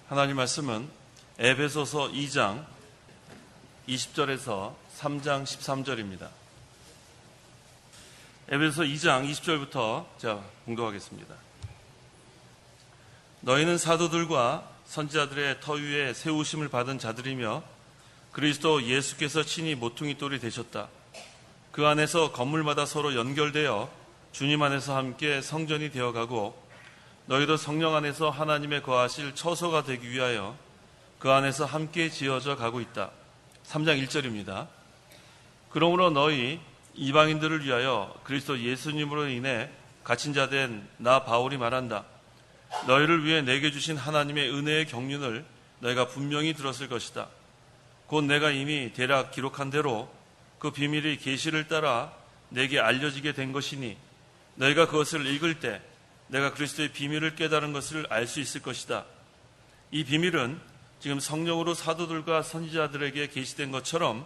하나님 말씀은 에베소서 2장 20절에서 3장 13절입니다. 에베소서 2장 20절부터 제가 봉독하겠습니다. 너희는 사도들과 선지자들의 터 위에 세우심을 받은 자들이며 그리스도 예수께서 친히 모퉁이 돌이 되셨다. 그 안에서 건물마다 서로 연결되어 주님 안에서 함께 성전이 되어가고 너희도 성령 안에서 하나님의 거하실 처소가 되기 위하여 그 안에서 함께 지어져 가고 있다. 3장 1절입니다. 그러므로 너희 이방인들을 위하여 그리스도 예수님으로 인해 갇힌 자 된 나 바울이 말한다. 너희를 위해 내게 주신 하나님의 은혜의 경륜을 너희가 분명히 들었을 것이다. 곧 내가 이미 대략 기록한 대로 그 비밀이 계시를 따라 내게 알려지게 된 것이니 너희가 그것을 읽을 때 내가 그리스도의 비밀을 깨달은 것을 알 수 있을 것이다. 이 비밀은 지금 성령으로 사도들과 선지자들에게 계시된 것처럼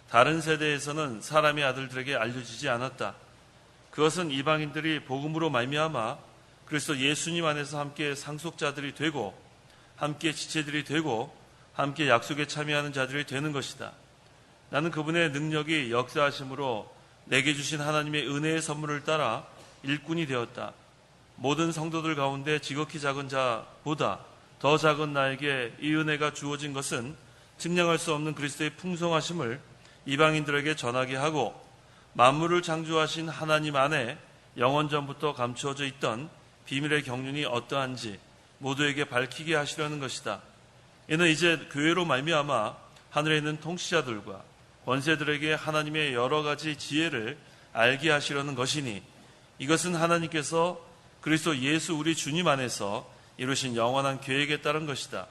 다른 세대에서는 사람의 아들들에게 알려지지 않았다. 그것은 이방인들이 복음으로 말미암아 그리스도 예수님 안에서 함께 상속자들이 되고 함께 지체들이 되고 함께 약속에 참여하는 자들이 되는 것이다. 나는 그분의 능력이 역사하심으로 내게 주신 하나님의 은혜의 선물을 따라 일꾼이 되었다. 모든 성도들 가운데 지극히 작은 자보다 더 작은 나에게 이 은혜가 주어진 것은 증량할 수 없는 그리스도의 풍성하심을 이방인들에게 전하게 하고 만물을 창조하신 하나님 안에 영원전부터 감추어져 있던 비밀의 경륜이 어떠한지 모두에게 밝히게 하시려는 것이다. 이는 이제 교회로 말미암아 하늘에 있는 통치자들과 권세들에게 하나님의 여러 가지 지혜를 알게 하시려는 것이니 이것은 하나님께서 그리스도 예수 우리 주님 안에서 이루신 영원한 계획에 따른 것이다.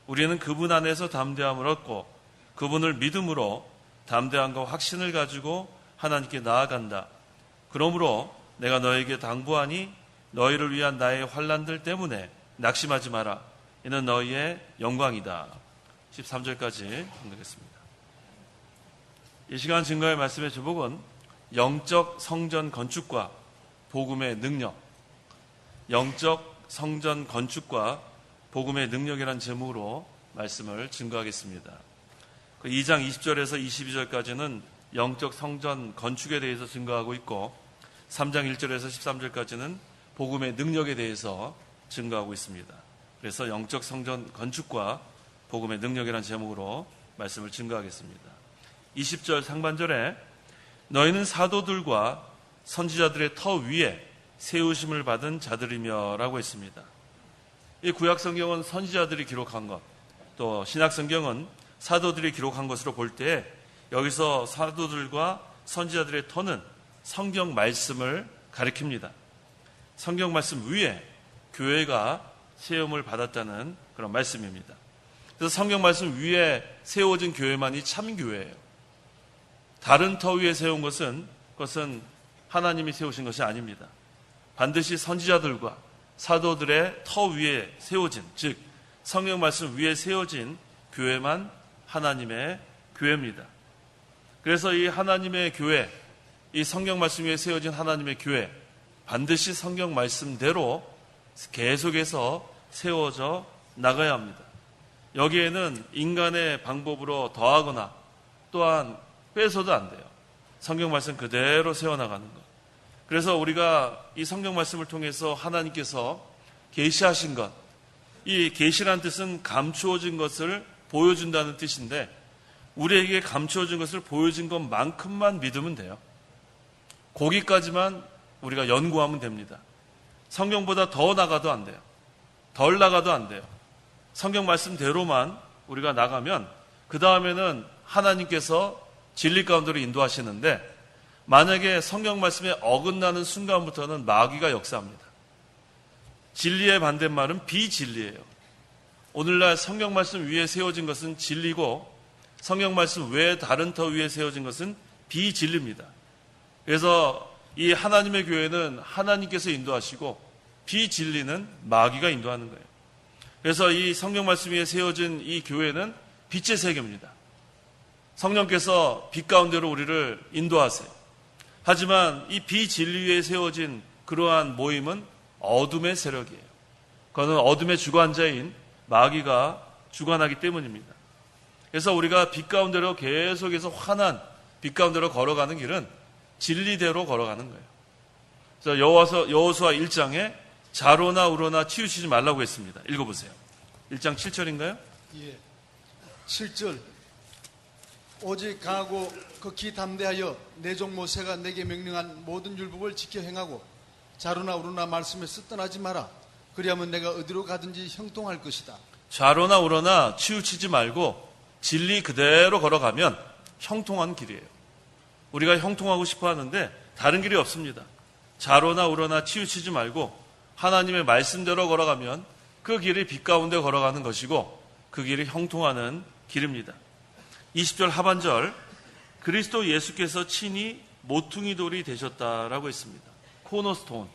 우리는 그분 안에서 담대함을 얻고 그분을 믿음으로 담대함과 확신을 가지고 하나님께 나아간다. 그러므로 내가 너에게 당부하니 너희를 위한 나의 환난들 때문에 낙심하지 마라. 이는 너희의 영광이다. 13절까지 읽겠습니다. 이 시간 증거의 말씀의 제목은 영적 성전 건축과 복음의 능력, 영적 성전 건축과 복음의 능력이라는 제목으로 말씀을 증거하겠습니다. 2장 20절에서 22절까지는 영적 성전 건축에 대해서 증거하고 있고 3장 1절에서 13절까지는 복음의 능력에 대해서 증거하고 있습니다. 그래서 영적 성전 건축과 복음의 능력이라는 제목으로 말씀을 증거하겠습니다. 20절 상반절에 너희는 사도들과 선지자들의 터 위에 세우심을 받은 자들이며 라고 했습니다. 이 구약 성경은 선지자들이 기록한 것, 또 신약 성경은 사도들이 기록한 것으로 볼 때 여기서 사도들과 선지자들의 터는 성경 말씀을 가리킵니다. 성경 말씀 위에 교회가 세움을 받았다는 그런 말씀입니다. 그래서 성경 말씀 위에 세워진 교회만이 참 교회예요. 다른 터 위에 세운 그것은 하나님이 세우신 것이 아닙니다. 반드시 선지자들과 사도들의 터 위에 세워진, 즉 성경 말씀 위에 세워진 교회만 하나님의 교회입니다. 그래서 이 하나님의 교회, 이 성경 말씀 위에 세워진 하나님의 교회, 반드시 성경 말씀대로 계속해서 세워져 나가야 합니다. 여기에는 인간의 방법으로 더하거나 또한 빼서도 안 돼요. 성경 말씀 그대로 세워나가는 것. 그래서 우리가 이 성경 말씀을 통해서 하나님께서 계시하신 것, 이 계시란 뜻은 감추어진 것을 보여준다는 뜻인데 우리에게 감추어진 것을 보여준 것만큼만 믿으면 돼요. 거기까지만 우리가 연구하면 됩니다. 성경보다 더 나가도 안 돼요. 덜 나가도 안 돼요. 성경 말씀대로만 우리가 나가면 그 다음에는 하나님께서 진리 가운데로 인도하시는데 만약에 성경 말씀에 어긋나는 순간부터는 마귀가 역사합니다. 진리의 반대말은 비진리예요. 오늘날 성경 말씀 위에 세워진 것은 진리고 성경 말씀 외에 다른 터 위에 세워진 것은 비진리입니다. 그래서 이 하나님의 교회는 하나님께서 인도하시고 비진리는 마귀가 인도하는 거예요. 그래서 이 성경 말씀 위에 세워진 이 교회는 빛의 세계입니다. 성령께서 빛 가운데로 우리를 인도하세요. 하지만 이 비진리 위에 세워진 그러한 모임은 어둠의 세력이에요. 그거는 어둠의 주관자인 마귀가 주관하기 때문입니다. 그래서 우리가 빛 가운데로 계속해서 환한 빛 가운데로 걸어가는 길은 진리대로 걸어가는 거예요. 그래서 여호수아 1장에 자로나 우로나 치우치지 말라고 했습니다. 읽어보세요. 1장 7절인가요? 예. 7절. 오직 강하고 극히 담대하여 내 종 모세가 내게 명령한 모든 율법을 지켜 행하고 자로나 우로나 말씀에서 떠나지 마라. 그리하면 내가 어디로 가든지 형통할 것이다. 좌로나 우로나 치우치지 말고 진리 그대로 걸어가면 형통한 길이에요. 우리가 형통하고 싶어 하는데 다른 길이 없습니다. 좌로나 우로나 치우치지 말고 하나님의 말씀대로 걸어가면 그 길이 빛 가운데 걸어가는 것이고 그 길이 형통하는 길입니다. 20절 하반절, 그리스도 예수께서 친히 모퉁이 돌이 되셨다라고 했습니다. 코너스톤.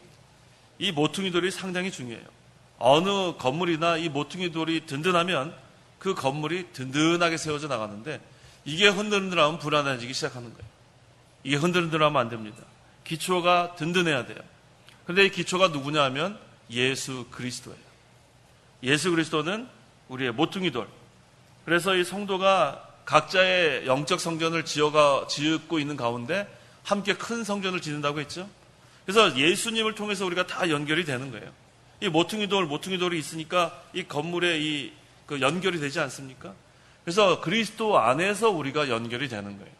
이 모퉁이 돌이 상당히 중요해요. 어느 건물이나 이 모퉁이 돌이 든든하면 그 건물이 든든하게 세워져 나가는데 이게 흔들흔들하면 불안해지기 시작하는 거예요. 이게 흔들흔들하면 안 됩니다. 기초가 든든해야 돼요. 그런데 이 기초가 누구냐 하면 예수 그리스도예요. 예수 그리스도는 우리의 모퉁이 돌. 그래서 이 성도가 각자의 영적 성전을 짓고 있는 가운데 함께 큰 성전을 짓는다고 했죠. 그래서 예수님을 통해서 우리가 다 연결이 되는 거예요. 이 모퉁이 돌이 있으니까 이 건물에 그 연결이 되지 않습니까? 그래서 그리스도 안에서 우리가 연결이 되는 거예요.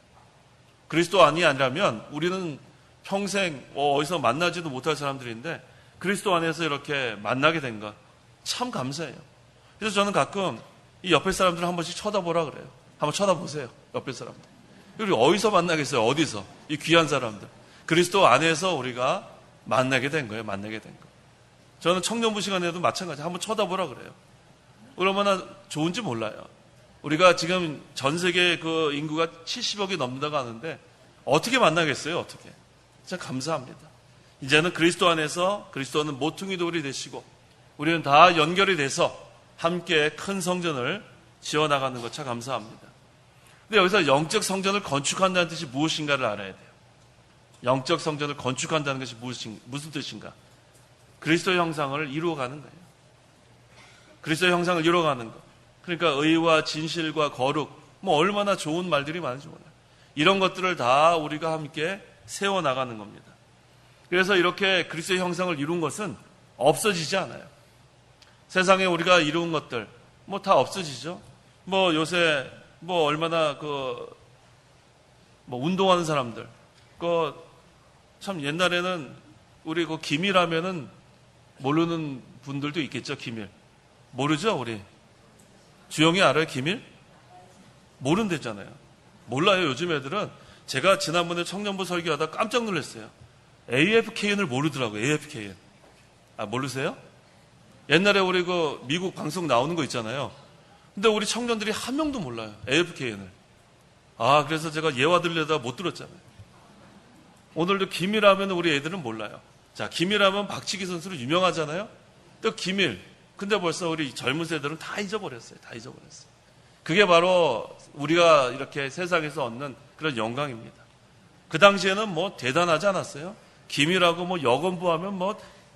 그리스도 안이 아니라면 우리는 평생 어디서 만나지도 못할 사람들인데 그리스도 안에서 이렇게 만나게 된 것 참 감사해요. 그래서 저는 가끔 이 옆에 사람들을 한 번씩 쳐다보라 그래요. 한번 쳐다보세요. 옆에 사람들. 우리 어디서 만나겠어요? 어디서? 이 귀한 사람들. 그리스도 안에서 우리가 만나게 된 거예요. 만나게 된 거. 저는 청년부 시간에도 마찬가지. 한번 쳐다보라 그래요. 얼마나 좋은지 몰라요. 우리가 지금 전 세계 그 인구가 70억이 넘는다고 하는데 어떻게 만나겠어요? 어떻게? 진짜 감사합니다. 이제는 그리스도 안에서 그리스도는 모퉁이 돌이 되시고 우리는 다 연결이 돼서 함께 큰 성전을 지어나가는 것 참 감사합니다. 근데 여기서 영적 성전을 건축한다는 뜻이 무엇인가를 알아야 돼요. 영적 성전을 건축한다는 것이 무슨 뜻인가? 그리스도의 형상을 이루어가는 거예요. 그리스도의 형상을 이루어가는 것. 그러니까 의와 진실과 거룩, 얼마나 좋은 말들이 많은지 몰라요. 이런 것들을 다 우리가 함께 세워나가는 겁니다. 그래서 이렇게 그리스도의 형상을 이룬 것은 없어지지 않아요. 세상에 우리가 이룬 것들, 다 없어지죠. 요새, 얼마나 운동하는 사람들, 참 옛날에는 우리 기밀하면은 모르는 분들도 있겠죠, 기밀. 모르죠, 우리? 주영이 알아요, 기밀? 모른댔잖아요. 몰라요, 요즘 애들은. 제가 지난번에 청년부 설교하다 깜짝 놀랐어요. AFKN을 모르더라고요, AFKN. 아, 모르세요? 옛날에 우리 미국 방송 나오는 거 있잖아요. 근데 우리 청년들이 한 명도 몰라요, AFKN을. 아, 그래서 제가 예화 들려다 못 들었잖아요. 오늘도 기밀하면 우리 애들은 몰라요. 자, 기밀하면 박치기 선수로 유명하잖아요. 또 기밀. 근데 벌써 우리 젊은 세대들은 다 잊어버렸어요. 다 잊어버렸어요. 그게 바로 우리가 이렇게 세상에서 얻는 그런 영광입니다. 그 당시에는 대단하지 않았어요? 기밀하고 여건부 하면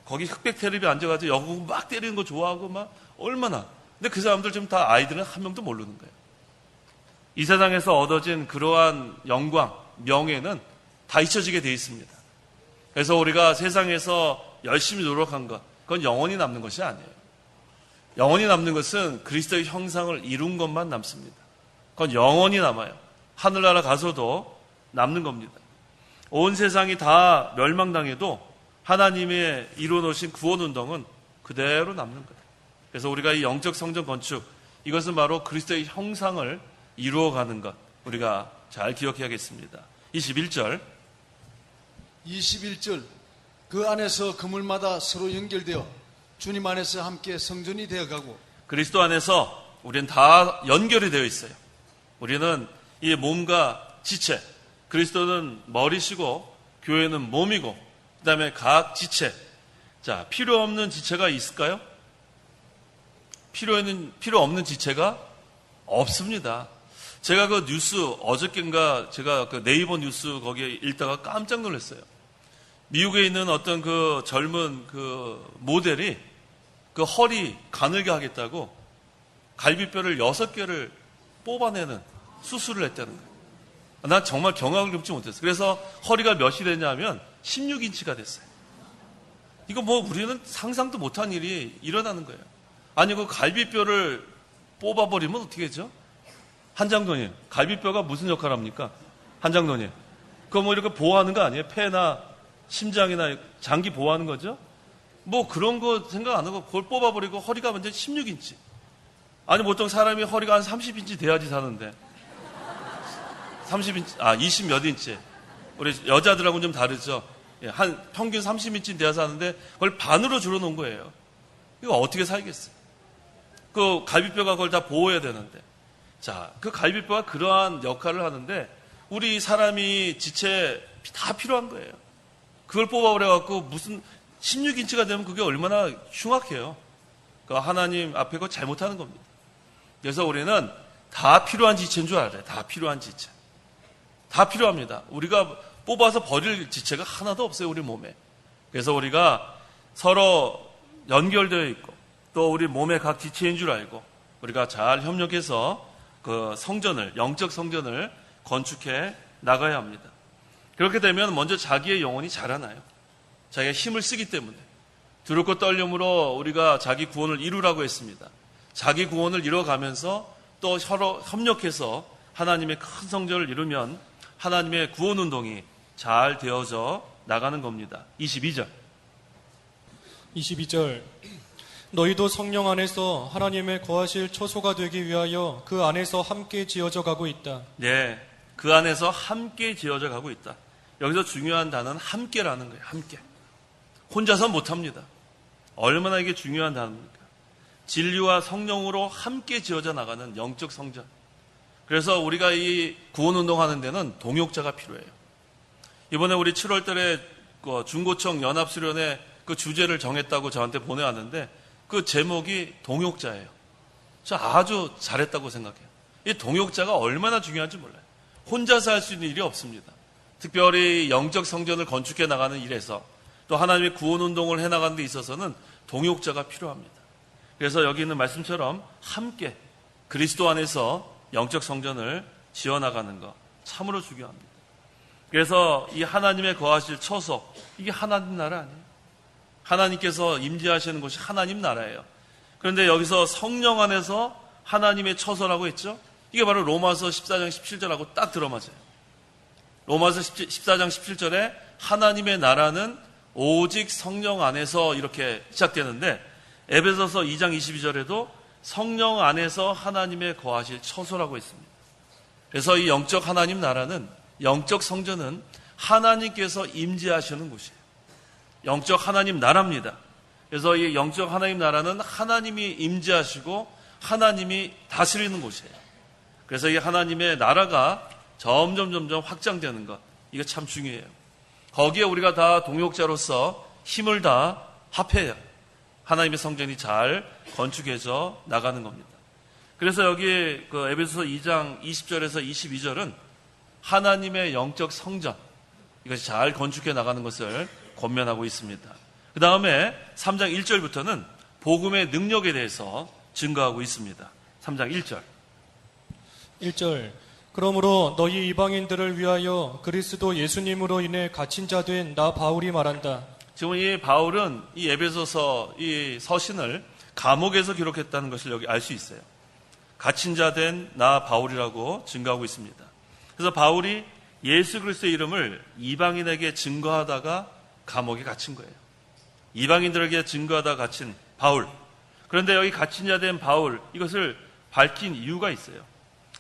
거기 흑백 텔레비 앉아가지고 여건부 막 때리는 거 좋아하고 얼마나. 근데 그 사람들 지금 다 아이들은 한 명도 모르는 거예요. 이 세상에서 얻어진 그러한 영광, 명예는 다 잊혀지게 돼 있습니다. 그래서 우리가 세상에서 열심히 노력한 것, 그건 영원히 남는 것이 아니에요. 영원히 남는 것은 그리스도의 형상을 이룬 것만 남습니다. 그건 영원히 남아요. 하늘나라 가서도 남는 겁니다. 온 세상이 다 멸망당해도 하나님의 이루어놓으신 구원운동은 그대로 남는 거예요. 그래서 우리가 이 영적 성전 건축, 이것은 바로 그리스도의 형상을 이루어가는 것, 우리가 잘 기억해야겠습니다. 21절 그 안에서 그물마다 서로 연결되어 주님 안에서 함께 성전이 되어가고. 그리스도 안에서 우리는 다 연결이 되어 있어요. 우리는 이 몸과 지체, 그리스도는 머리시고 교회는 몸이고 그 다음에 각 지체. 자, 필요 없는 지체가 있을까요? 필요 없는 지체가 없습니다. 제가 그 뉴스 어저께인가 제가 그 네이버 뉴스 거기에 읽다가 깜짝 놀랐어요. 미국에 있는 어떤 그 젊은 그 모델이 그 허리 가늘게 하겠다고 갈비뼈를 6개를 뽑아내는 수술을 했다는 거예요. 난 정말 경악을 금치 못했어요. 그래서 허리가 몇이 됐냐면 16인치가 됐어요. 이거 뭐 우리는 상상도 못한 일이 일어나는 거예요. 아니 그 갈비뼈를 뽑아버리면 어떻게 하죠? 한장로님, 갈비뼈가 무슨 역할을 합니까? 한장로님, 그거 뭐 이렇게 보호하는 거 아니에요? 폐나 심장이나 장기 보호하는 거죠? 뭐 그런 거 생각 안 하고 그걸 뽑아버리고 허리가 완전 16인치. 아니 보통 사람이 허리가 한 30인치 돼야지 사는데 30인치, 20 몇 인치. 우리 여자들하고는 좀 다르죠. 예, 한 평균 30인치 돼야 사는데 그걸 반으로 줄여놓은 거예요. 이거 어떻게 살겠어요? 그 갈비뼈가 그걸 다 보호해야 되는데. 자, 그 갈비뼈가 그러한 역할을 하는데 우리 사람이 지체 다 필요한 거예요. 그걸 뽑아버려갖고 무슨 16인치가 되면 그게 얼마나 흉악해요. 그 하나님 앞에 그거 잘못하는 겁니다. 그래서 우리는 다 필요한 지체인 줄 알아요. 다 필요한 지체. 다 필요합니다. 우리가 뽑아서 버릴 지체가 하나도 없어요, 우리 몸에. 그래서 우리가 서로 연결되어 있고 또 우리 몸의 각 지체인 줄 알고 우리가 잘 협력해서 그 성전을, 영적 성전을 건축해 나가야 합니다. 그렇게 되면 먼저 자기의 영혼이 자라나요. 자기가 힘을 쓰기 때문에. 두렵고 떨림으로 우리가 자기 구원을 이루라고 했습니다. 자기 구원을 이뤄가면서 또 서로 협력해서 하나님의 큰 성전을 이루면 하나님의 구원 운동이 잘 되어져 나가는 겁니다. 22절. 너희도 성령 안에서 하나님의 거하실 처소가 되기 위하여 그 안에서 함께 지어져 가고 있다. 네, 그 안에서 함께 지어져 가고 있다. 여기서 중요한 단어는 함께라는 거예요. 함께. 혼자서 못합니다. 얼마나 이게 중요한 단어입니까? 진리와 성령으로 함께 지어져 나가는 영적 성전. 그래서 우리가 이 구원운동 하는 데는 동역자가 필요해요. 이번에 우리 7월 달에 중고청 연합수련회 그 주제를 정했다고 저한테 보내왔는데 그 제목이 동역자예요. 저 아주 잘했다고 생각해요. 이 동역자가 얼마나 중요한지 몰라요. 혼자서 할 수 있는 일이 없습니다. 특별히 영적 성전을 건축해 나가는 일에서 또 하나님의 구원운동을 해나가는 데 있어서는 동역자가 필요합니다. 그래서 여기 있는 말씀처럼 함께 그리스도 안에서 영적 성전을 지어나가는 것 참으로 중요합니다. 그래서 이 하나님의 거하실 처소, 이게 하나님 나라 아니에요. 하나님께서 임재하시는 곳이 하나님 나라예요. 그런데 여기서 성령 안에서 하나님의 처소라고 했죠. 이게 바로 로마서 14장 17절하고 딱 들어맞아요. 로마서 14장 17절에 하나님의 나라는 오직 성령 안에서 이렇게 시작되는데 에베소서 2장 22절에도 성령 안에서 하나님의 거하실 처소라고 했습니다. 그래서 이 영적 하나님 나라는, 영적 성전은 하나님께서 임재하시는 곳이에요. 영적 하나님 나라입니다. 그래서 이 영적 하나님 나라는 하나님이 임재하시고 하나님이 다스리는 곳이에요. 그래서 이 하나님의 나라가 점점 확장되는 것, 이거 참 중요해요. 거기에 우리가 다 동역자로서 힘을 다 합해야 하나님의 성전이 잘 건축해져 나가는 겁니다. 그래서 여기 그 에베소서 2장 20절에서 22절은 하나님의 영적 성전, 이것이 잘 건축해 나가는 것을 권면하고 있습니다. 그 다음에 3장 1절부터는 복음의 능력에 대해서 증거하고 있습니다. 3장 1절. 그러므로 너희 이방인들을 위하여 그리스도 예수님으로 인해 갇힌 자 된 나 바울이 말한다. 지금 이 바울은 이 에베소서 이 서신을 감옥에서 기록했다는 것을 여기 알 수 있어요. 갇힌 자 된 나 바울이라고 증거하고 있습니다. 그래서 바울이 예수 그리스도의 이름을 이방인에게 증거하다가 감옥에 갇힌 거예요. 이방인들에게 증거하다 갇힌 바울. 그런데 여기 갇힌 자 된 바울, 이것을 밝힌 이유가 있어요.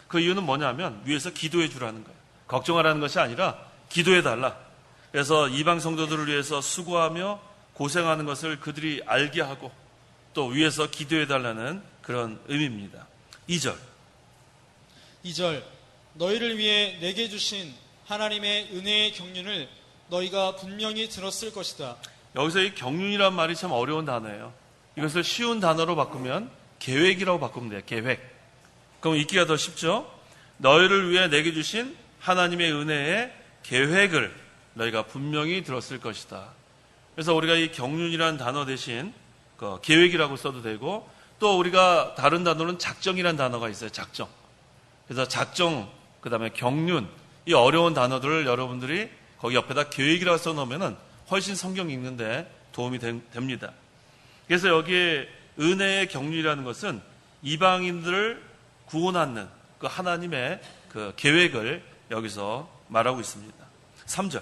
그 이유는 뭐냐면 위에서 기도해 주라는 거예요. 걱정하라는 것이 아니라 기도해 달라. 그래서 이방 성도들을 위해서 수고하며 고생하는 것을 그들이 알게 하고 또 위에서 기도해 달라는 그런 의미입니다. 2절. 너희를 위해 내게 주신 하나님의 은혜의 경륜을 너희가 분명히 들었을 것이다. 여기서 이 경륜이란 말이 참 어려운 단어예요. 이것을 쉬운 단어로 바꾸면 계획이라고 바꾸면 돼요. 계획. 그럼 읽기가 더 쉽죠? 너희를 위해 내게 주신 하나님의 은혜의 계획을 너희가 분명히 들었을 것이다. 그래서 우리가 이 경륜이라는 단어 대신 계획이라고 써도 되고 또 우리가 다른 단어는 작정이라는 단어가 있어요. 작정. 그래서 작정, 그 다음에 경륜, 이 어려운 단어들을 여러분들이 거기 옆에다 계획이라고 써놓으면 훨씬 성경 읽는데 도움이 됩니다. 그래서 여기에 은혜의 경륜이라는 것은 이방인들을 구원하는 그 하나님의 그 계획을 여기서 말하고 있습니다. 3절.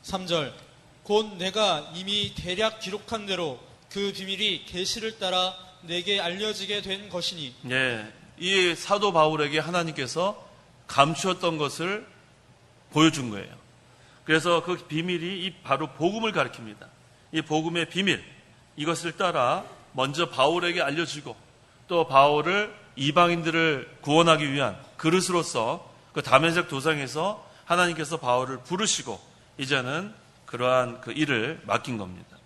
3절 곧 내가 이미 대략 기록한 대로 그 비밀이 계시를 따라 내게 알려지게 된 것이니. 예, 이 사도 바울에게 하나님께서 감추었던 것을 보여준 거예요. 그래서 그 비밀이 이 바로 복음을 가리킵니다. 이 복음의 비밀, 이것을 따라 먼저 바울에게 알려지고 또 바울을 이방인들을 구원하기 위한 그릇으로서 그 다메섹 도상에서 하나님께서 바울을 부르시고 이제는 그러한 그 일을 맡긴 겁니다.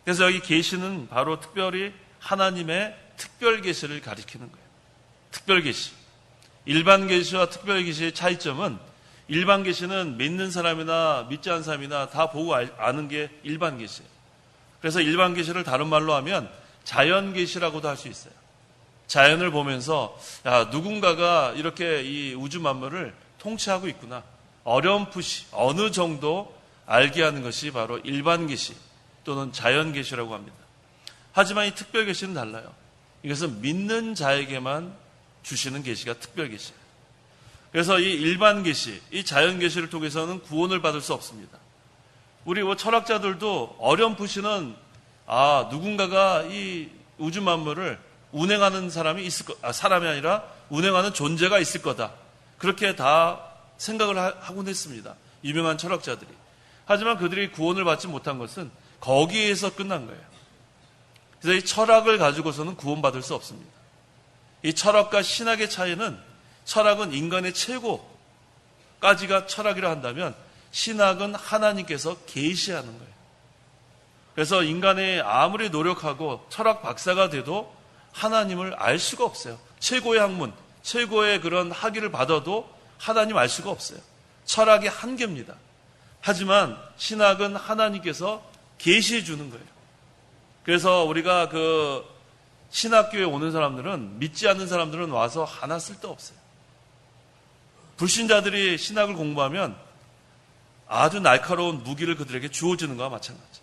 그래서 여기 계시는 바로 특별히 하나님의 특별 계시를 가리키는 거예요. 특별 계시. 일반 계시와 특별 계시의 차이점은 일반 계시는 믿는 사람이나 믿지 않는 사람이나 다 보고 아는 게 일반 계시예요. 그래서 일반 계시를 다른 말로 하면 자연 계시라고도 할 수 있어요. 자연을 보면서 야, 누군가가 이렇게 이 우주 만물을 통치하고 있구나. 어렴풋이 어느 정도 알게 하는 것이 바로 일반 계시 또는 자연 계시라고 합니다. 하지만 이 특별 계시는 달라요. 이것은 믿는 자에게만 주시는 계시가 특별 계시예요. 그래서 이 일반 계시, 이 자연 계시를 통해서는 구원을 받을 수 없습니다. 우리 철학자들도 어렴풋이는 누군가가 이 우주 만물을 운행하는 사람이 있을 거, 사람이 아니라 운행하는 존재가 있을 거다. 그렇게 다 생각을 하곤 했습니다. 유명한 철학자들이. 하지만 그들이 구원을 받지 못한 것은 거기에서 끝난 거예요. 그래서 이 철학을 가지고서는 구원받을 수 없습니다. 이 철학과 신학의 차이는 철학은 인간의 최고까지가 철학이라 한다면 신학은 하나님께서 계시하는 거예요. 그래서 인간이 아무리 노력하고 철학 박사가 돼도 하나님을 알 수가 없어요. 최고의 학문, 최고의 그런 학위를 받아도 하나님 알 수가 없어요. 철학의 한계입니다. 하지만 신학은 하나님께서 계시해 주는 거예요. 그래서 우리가 그 신학교에 오는 사람들은 믿지 않는 사람들은 와서 하나 쓸데없어요. 불신자들이 신학을 공부하면 아주 날카로운 무기를 그들에게 주어지는 것과 마찬가지.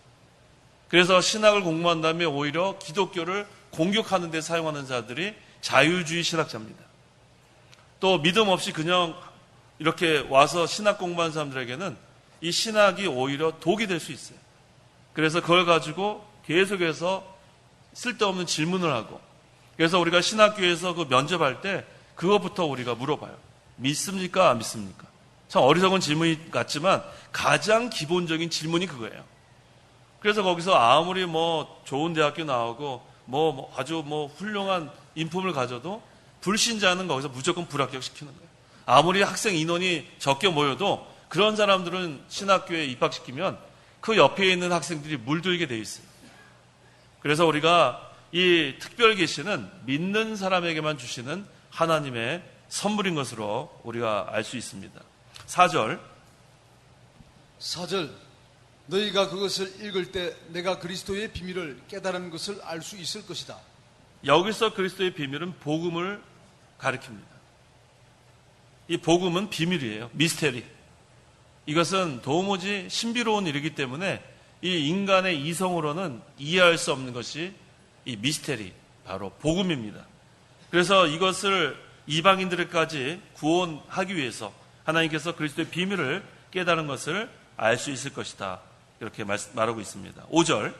그래서 신학을 공부한 다음에 오히려 기독교를 공격하는 데 사용하는 자들이 자유주의 신학자입니다. 또 믿음 없이 그냥 이렇게 와서 신학 공부하는 사람들에게는 이 신학이 오히려 독이 될 수 있어요. 그래서 그걸 가지고 계속해서 쓸데없는 질문을 하고, 그래서 우리가 신학교에서 그 면접할 때 그것부터 우리가 물어봐요. 믿습니까? 안 믿습니까? 참 어리석은 질문이 같지만 가장 기본적인 질문이 그거예요. 그래서 거기서 아무리 좋은 대학교 나오고 아주 훌륭한 인품을 가져도 불신자는 거기서 무조건 불합격시키는 거예요. 아무리 학생 인원이 적게 모여도 그런 사람들은 신학교에 입학시키면 그 옆에 있는 학생들이 물들게 돼 있어요. 그래서 우리가 이 특별 계시는 믿는 사람에게만 주시는 하나님의 선물인 것으로 우리가 알 수 있습니다. 4절. 너희가 그것을 읽을 때 내가 그리스도의 비밀을 깨달은 것을 알 수 있을 것이다. 여기서 그리스도의 비밀은 복음을 가리킵니다. 이 복음은 비밀이에요. 미스테리. 이것은 도무지 신비로운 일이기 때문에 이 인간의 이성으로는 이해할 수 없는 것이 이 미스테리, 바로 복음입니다. 그래서 이것을 이방인들까지 구원하기 위해서 하나님께서 그리스도의 비밀을 깨달은 것을 알 수 있을 것이다. 이렇게 말하고 있습니다. 5절.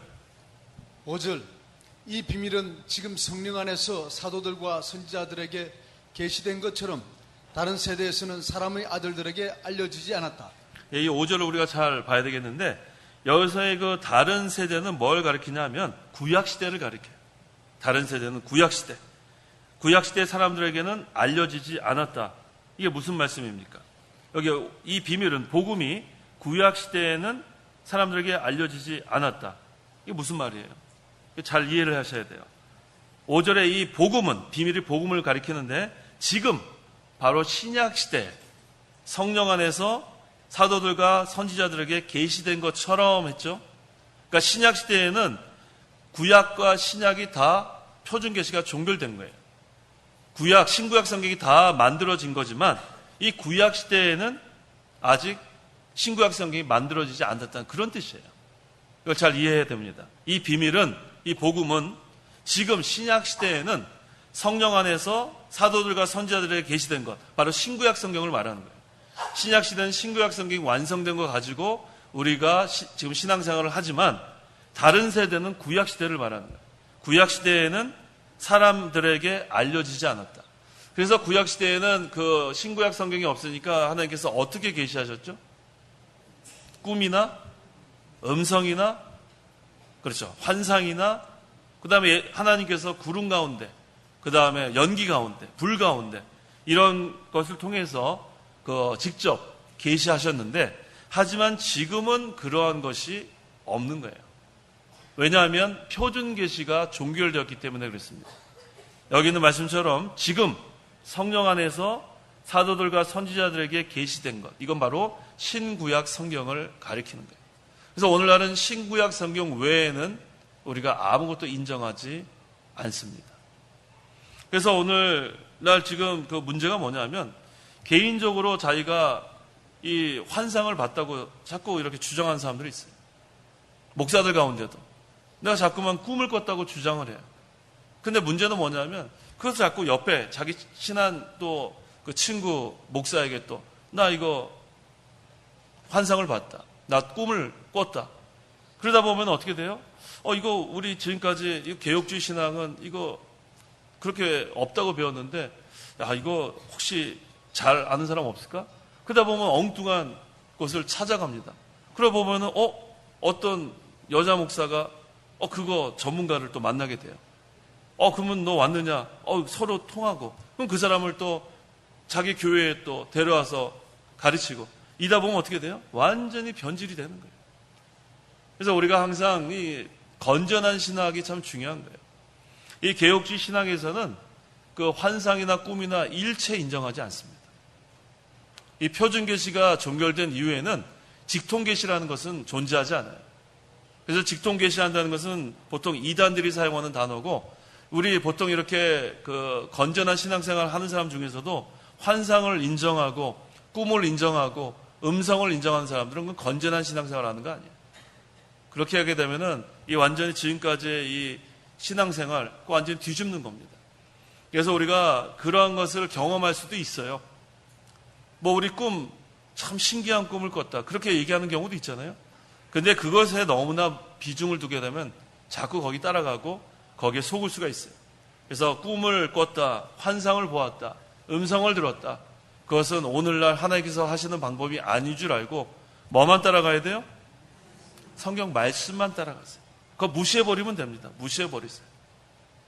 이 비밀은 지금 성령 안에서 사도들과 선지자들에게 계시된 것처럼 다른 세대에서는 사람의 아들들에게 알려지지 않았다. 이 5절을 우리가 잘 봐야 되겠는데, 여기서의 그 다른 세대는 뭘 가리키냐면 구약시대를 가리켜요. 다른 세대는 구약시대. 구약시대 사람들에게는 알려지지 않았다. 이게 무슨 말씀입니까? 여기 이 비밀은, 복음이 구약시대에는 사람들에게 알려지지 않았다. 이게 무슨 말이에요? 잘 이해를 하셔야 돼요. 5절에 이 복음은, 비밀이 복음을 가리키는데, 지금 바로 신약시대 성령 안에서 사도들과 선지자들에게 계시된 것처럼 했죠. 그러니까 신약시대에는 구약과 신약이 다 표준 계시가 종결된 거예요. 구약, 신구약 성경이 다 만들어진 거지만 이 구약 시대에는 아직 신구약 성경이 만들어지지 않았다는 그런 뜻이에요. 이걸 잘 이해해야 됩니다. 이 비밀은, 이 복음은 지금 신약 시대에는 성령 안에서 사도들과 선지자들에게 계시된 것, 바로 신구약 성경을 말하는 거예요. 신약 시대는 신구약 성경이 완성된 거 가지고 우리가 지금 신앙생활을 하지만 다른 세대는 구약 시대를 말하는 거예요. 구약 시대에는 사람들에게 알려지지 않았다. 그래서 구약 시대에는 그 신구약 성경이 없으니까 하나님께서 어떻게 계시하셨죠? 꿈이나 음성이나, 그렇죠, 환상이나, 그 다음에 하나님께서 구름 가운데, 그 다음에 연기 가운데, 불 가운데 이런 것을 통해서 직접 계시하셨는데, 하지만 지금은 그러한 것이 없는 거예요. 왜냐하면 표준 계시가 종결되었기 때문에 그렇습니다. 여기 있는 말씀처럼 지금 성령 안에서 사도들과 선지자들에게 계시된 것, 이건 바로 신구약 성경을 가리키는 거예요. 그래서 오늘날은 신구약 성경 외에는 우리가 아무것도 인정하지 않습니다. 그래서 오늘날 지금 그 문제가 뭐냐면, 개인적으로 자기가 이 환상을 봤다고 자꾸 이렇게 주장하는 사람들이 있어요. 목사들 가운데도 내가 자꾸만 꿈을 꿨다고 주장을 해요. 근데 문제는 뭐냐면, 그래서 자꾸 옆에 자기 친한 또 그 친구 목사에게 또 나 이거 환상을 봤다, 나 꿈을 꿨다. 그러다 보면 어떻게 돼요? 이거 우리 지금까지 이 개혁주의 신앙은 이거 그렇게 없다고 배웠는데, 야, 이거 혹시 잘 아는 사람 없을까? 그러다 보면 엉뚱한 곳을 찾아갑니다. 그러다 보면은 어떤 여자 목사가 그거 전문가를 또 만나게 돼요. 그러면 너 왔느냐? 서로 통하고, 그럼 그 사람을 또 자기 교회에 또 데려와서 가르치고, 이다 보면 어떻게 돼요? 완전히 변질이 되는 거예요. 그래서 우리가 항상 이 건전한 신학이 참 중요한 거예요. 이 개혁주의 신학에서는 그 환상이나 꿈이나 일체 인정하지 않습니다. 이 표준계시가 종결된 이후에는 직통계시라는 것은 존재하지 않아요. 그래서 직통계시한다는 것은 보통 이단들이 사용하는 단어고, 우리 보통 이렇게 그 건전한 신앙생활을 하는 사람 중에서도 환상을 인정하고 꿈을 인정하고 음성을 인정하는 사람들은 그건 건전한 신앙생활을 하는 거 아니에요. 그렇게 하게 되면은 이 완전히 지금까지의 이 신앙생활 완전히 뒤집는 겁니다. 그래서 우리가 그러한 것을 경험할 수도 있어요. 우리 꿈 참 신기한 꿈을 꿨다, 그렇게 얘기하는 경우도 있잖아요. 근데 그것에 너무나 비중을 두게 되면 자꾸 거기 따라가고 거기에 속을 수가 있어요. 그래서 꿈을 꿨다, 환상을 보았다, 음성을 들었다, 그것은 오늘날 하나님께서 하시는 방법이 아닌 줄 알고 뭐만 따라가야 돼요? 성경 말씀만 따라가세요. 그거 무시해버리면 됩니다. 무시해버리세요.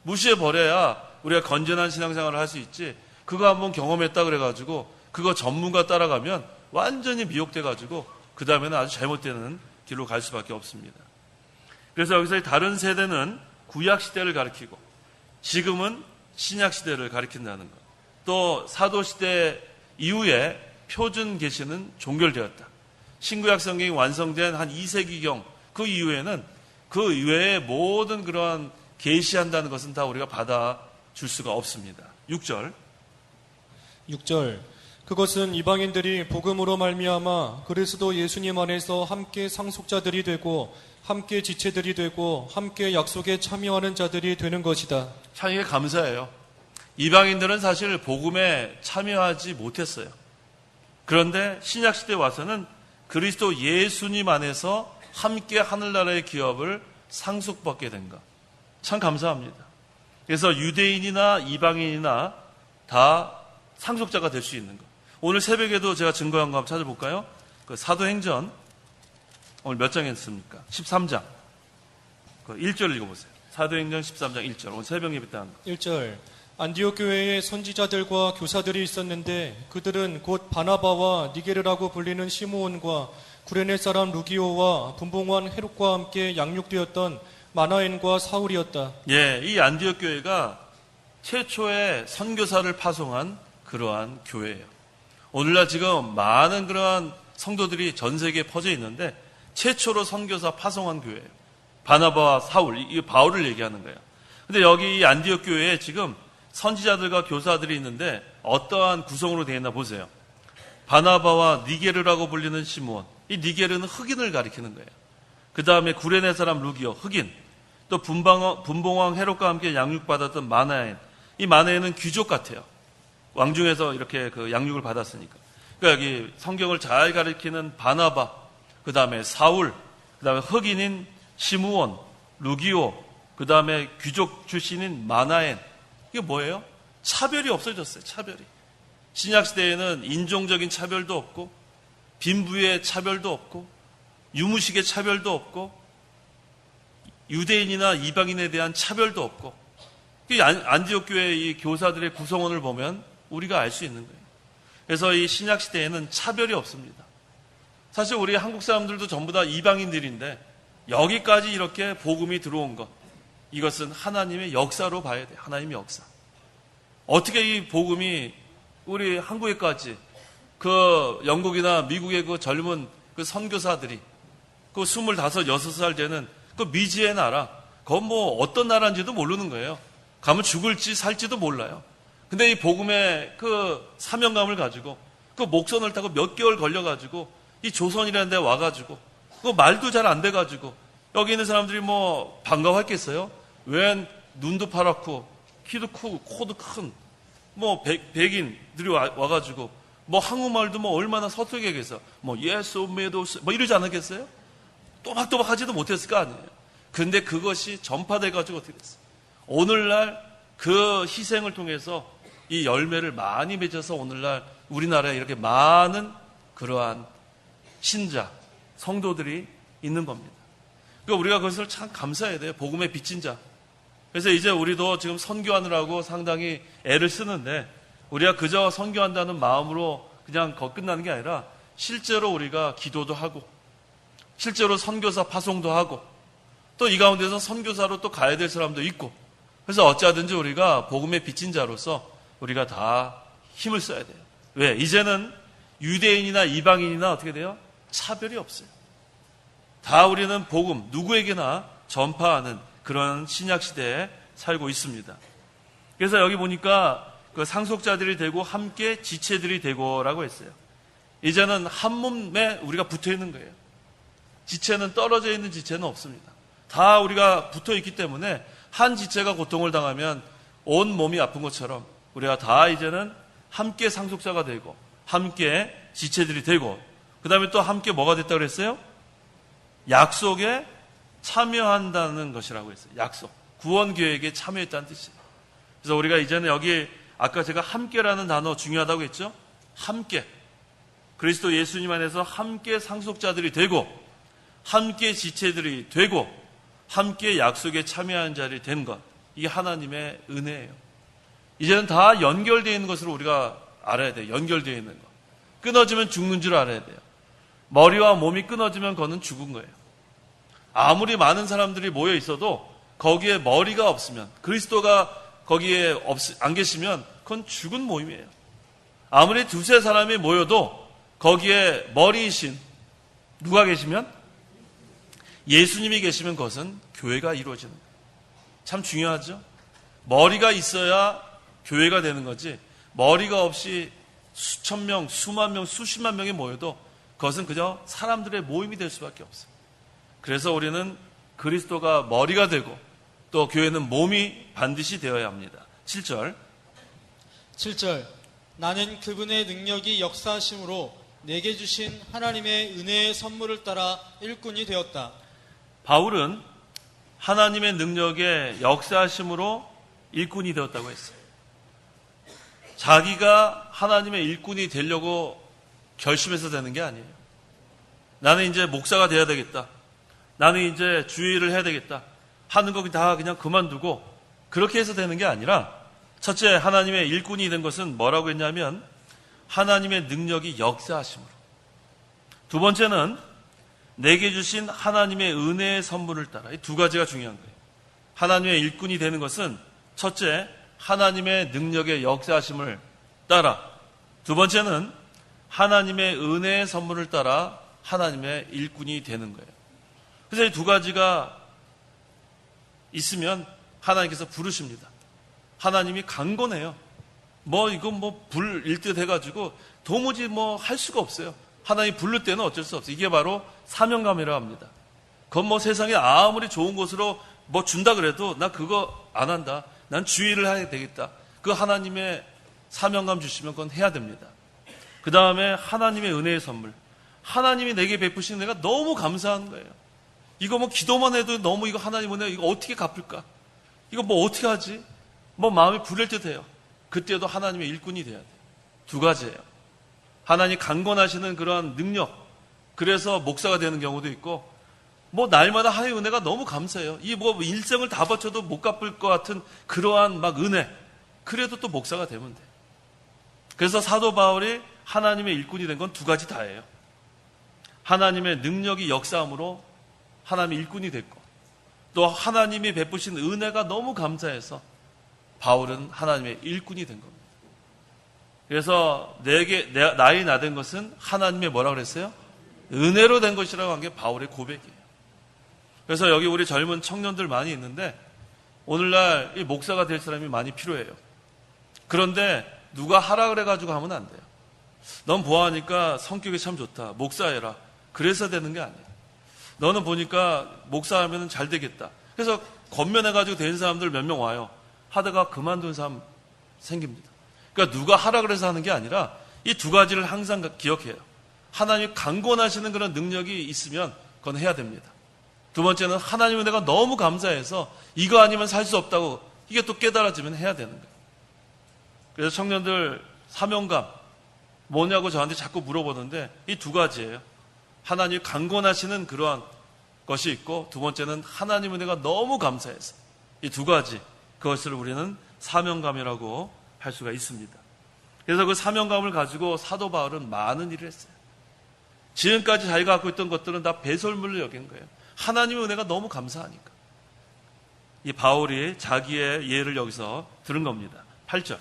무시해버려야 우리가 건전한 신앙생활을 할 수 있지, 그거 한번 경험했다 그래가지고 그거 전문가 따라가면 완전히 미혹돼가지고 그 다음에는 아주 잘못되는 길로 갈 수밖에 없습니다. 그래서 여기서 다른 세대는 구약시대를 가리키고 지금은 신약시대를 가리킨다는 것, 또 사도시대 이후에 표준 계시는 종결되었다. 신구약 성경이 완성된 한 2세기경 그 이후에는 그 이외의 모든 그러한 계시한다는 것은 다 우리가 받아줄 수가 없습니다. 6절 그것은 이방인들이 복음으로 말미암아 그리스도 예수님 안에서 함께 상속자들이 되고 함께 지체들이 되고 함께 약속에 참여하는 자들이 되는 것이다. 참 이게 감사해요. 이방인들은 사실 복음에 참여하지 못했어요. 그런데 신약시대에 와서는 그리스도 예수님 안에서 함께 하늘나라의 기업을 상속받게 된 것, 참 감사합니다. 그래서 유대인이나 이방인이나 다 상속자가 될 수 있는 것. 오늘 새벽에도 제가 증거한 거 한번 찾아볼까요? 그 사도행전 오늘 몇 장 했습니까? 13장. 그 1절 읽어보세요. 사도행전 13장 1절. 오늘 새벽 예배 때 한 거. 1절 안디옥 교회에 선지자들과 교사들이 있었는데 그들은 곧 바나바와 니게르라고 불리는 시므온과 구레네 사람 루기오와 분봉왕 헤롯과 함께 양육되었던 마나엔과 사울이었다. 예, 이 안디옥 교회가 최초의 선교사를 파송한 그러한 교회예요. 오늘날 지금 많은 그러한 성도들이 전 세계에 퍼져 있는데 최초로 선교사 파송한 교회예요. 바나바와 사울, 이 바울을 얘기하는 거예요. 근데 여기 이 안디옥 교회에 지금 선지자들과 교사들이 있는데 어떠한 구성으로 되어 있나 보세요. 바나바와 니게르라고 불리는 시므온. 이 니게르는 흑인을 가리키는 거예요. 그 다음에 구레네 사람 루기오, 흑인. 또 분봉왕 헤롯과 함께 양육받았던 마나엔. 이 마나엔은 귀족 같아요. 왕중에서 이렇게 그 양육을 받았으니까. 그러니까 여기 성경을 잘 가리키는 바나바, 그 다음에 사울, 그 다음에 흑인인 시므온, 루기오, 그 다음에 귀족 출신인 마나엔. 이게 뭐예요? 차별이 없어졌어요. 차별이. 신약시대에는 인종적인 차별도 없고 빈부의 차별도 없고 유무식의 차별도 없고 유대인이나 이방인에 대한 차별도 없고 안디옥 교회의 이 교사들의 구성원을 보면 우리가 알 수 있는 거예요. 그래서 이 신약시대에는 차별이 없습니다. 사실 우리 한국 사람들도 전부 다 이방인들인데 여기까지 이렇게 복음이 들어온 것, 이것은 하나님의 역사로 봐야 돼요. 하나님의 역사. 어떻게 이 복음이 우리 한국에까지 그 영국이나 미국의 그 젊은 그 선교사들이 그 25, 6살 되는 그 미지의 나라, 그건 뭐 어떤 나라인지도 모르는 거예요. 가면 죽을지 살지도 몰라요. 근데 이 복음의 그 사명감을 가지고 그 목선을 타고 몇 개월 걸려가지고 이 조선이라는 데 와가지고 그 말도 잘 안 돼가지고 여기 있는 사람들이 뭐 반가워했겠어요? 웬 눈도 파랗고 키도 크고 코도 큰 뭐 백인들이 와가지고 뭐 한국말도 뭐 얼마나 서툴게겠어. 뭐 예수 메도스 뭐 이러지 않았겠어요? 또박또박 하지도 못했을 거 아니에요. 근데 그것이 전파돼가지고 어떻게 됐어요? 오늘날 그 희생을 통해서 이 열매를 많이 맺어서 오늘날 우리나라에 이렇게 많은 그러한 신자, 성도들이 있는 겁니다. 그러니까 우리가 그것을 참 감사해야 돼요. 복음의 빚진 자. 그래서 이제 우리도 지금 선교하느라고 상당히 애를 쓰는데 우리가 그저 선교한다는 마음으로 그냥 끝나는 게 아니라 실제로 우리가 기도도 하고 실제로 선교사 파송도 하고 또 이 가운데서 선교사로 또 가야 될 사람도 있고 그래서 어찌하든지 우리가 복음의 빚진 자로서 우리가 다 힘을 써야 돼요. 왜? 이제는 유대인이나 이방인이나 어떻게 돼요? 차별이 없어요. 다 우리는 복음 누구에게나 전파하는 그런 신약시대에 살고 있습니다. 그래서 여기 보니까 그 상속자들이 되고 함께 지체들이 되고라고 했어요. 이제는 한 몸에 우리가 붙어 있는 거예요. 지체는 떨어져 있는 지체는 없습니다. 다 우리가 붙어 있기 때문에 한 지체가 고통을 당하면 온 몸이 아픈 것처럼 우리가 다 이제는 함께 상속자가 되고 함께 지체들이 되고 그 다음에 또 함께 뭐가 됐다고 그랬어요? 약속에 참여한다는 것이라고 했어요. 약속. 구원 계획에 참여했다는 뜻이에요. 그래서 우리가 이제는 여기 아까 제가 함께라는 단어 중요하다고 했죠? 함께. 그리스도 예수님 안에서 함께 상속자들이 되고 함께 지체들이 되고 함께 약속에 참여하는 자들이 된 것. 이게 하나님의 은혜예요. 이제는 다 연결되어 있는 것으로 우리가 알아야 돼요. 연결되어 있는 것. 끊어지면 죽는 줄 알아야 돼요. 머리와 몸이 끊어지면 그거는 죽은 거예요. 아무리 많은 사람들이 모여 있어도 거기에 머리가 없으면 그리스도가 거기에 안 계시면 그건 죽은 모임이에요. 아무리 두세 사람이 모여도 거기에 머리이신 누가 계시면 예수님이 계시면 그것은 교회가 이루어지는 거예요. 참 중요하죠. 머리가 있어야 교회가 되는 거지 머리가 없이 수천 명, 수만 명, 수십만 명이 모여도 그것은 그저 사람들의 모임이 될 수밖에 없어요. 그래서 우리는 그리스도가 머리가 되고 또 교회는 몸이 반드시 되어야 합니다. 7절 7절 나는 그분의 능력이 역사하심으로 내게 주신 하나님의 은혜의 선물을 따라 일꾼이 되었다. 바울은 하나님의 능력의 역사하심으로 일꾼이 되었다고 했어요. 자기가 하나님의 일꾼이 되려고 결심해서 되는 게 아니에요. 나는 이제 목사가 돼야 되겠다. 나는 이제 주의를 해야 되겠다. 하는 거 다 그냥 그만두고 그렇게 해서 되는 게 아니라 첫째 하나님의 일꾼이 된 것은 뭐라고 했냐면 하나님의 능력이 역사하심으로. 두 번째는 내게 주신 하나님의 은혜의 선물을 따라. 이 두 가지가 중요한 거예요. 하나님의 일꾼이 되는 것은 첫째 하나님의 능력의 역사하심을 따라 두 번째는 하나님의 은혜의 선물을 따라 하나님의 일꾼이 되는 거예요. 그래서 이 두 가지가 있으면 하나님께서 부르십니다. 하나님이 강건해요. 불 일듯 해가지고 도무지 할 수가 없어요. 하나님 부를 때는 어쩔 수 없어요. 이게 바로 사명감이라고 합니다. 그건 세상에 아무리 좋은 곳으로 준다 그래도 나 그거 안 한다. 난 주의를 해야 되겠다. 그 하나님의 사명감 주시면 그건 해야 됩니다. 그 다음에 하나님의 은혜의 선물. 하나님이 내게 베푸신 은혜가 너무 감사한 거예요. 이거 기도만 해도 너무 이거 하나님 은혜 이거 어떻게 갚을까? 이거 어떻게 하지? 마음이 부를 듯 해요. 그때도 하나님의 일꾼이 돼야 돼요. 두 가지예요. 하나님 강건하시는 그러한 능력. 그래서 목사가 되는 경우도 있고, 날마다 하나님의 은혜가 너무 감사해요. 이 일생을 다 바쳐도 못 갚을 것 같은 그러한 은혜. 그래도 또 목사가 되면 돼. 그래서 사도 바울이 하나님의 일꾼이 된 건 두 가지 다예요. 하나님의 능력이 역사함으로 하나님의 일꾼이 됐고, 또 하나님이 베푸신 은혜가 너무 감사해서 바울은 하나님의 일꾼이 된 겁니다. 그래서 나이 나된 것은 하나님의 뭐라 그랬어요? 은혜로 된 것이라고 한 게 바울의 고백이에요. 그래서 여기 우리 젊은 청년들 많이 있는데 오늘날 이 목사가 될 사람이 많이 필요해요. 그런데 누가 하라 그래가지고 하면 안 돼요. 넌 보아하니까 성격이 참 좋다. 목사해라. 그래서 되는 게 아니에요. 너는 보니까 목사하면 잘 되겠다. 그래서 권면해가지고 된 사람들 몇 명 와요. 하다가 그만둔 사람 생깁니다. 그러니까 누가 하라 그래서 하는 게 아니라 이 두 가지를 항상 기억해요. 하나님이 강권하시는 그런 능력이 있으면 그건 해야 됩니다. 두 번째는 하나님의 은혜가 너무 감사해서 이거 아니면 살 수 없다고 이게 또 깨달아지면 해야 되는 거예요. 그래서 청년들 사명감 뭐냐고 저한테 자꾸 물어보는데 이 두 가지예요. 하나님이 강권하시는 그러한 것이 있고, 두 번째는 하나님의 은혜가 너무 감사해서 이 두 가지, 그것을 우리는 사명감이라고 할 수가 있습니다. 그래서 그 사명감을 가지고 사도 바울은 많은 일을 했어요. 지금까지 자기가 갖고 있던 것들은 다 배설물로 여긴 거예요. 하나님의 은혜가 너무 감사하니까. 이 바울이 자기의 예를 여기서 들은 겁니다. 8절.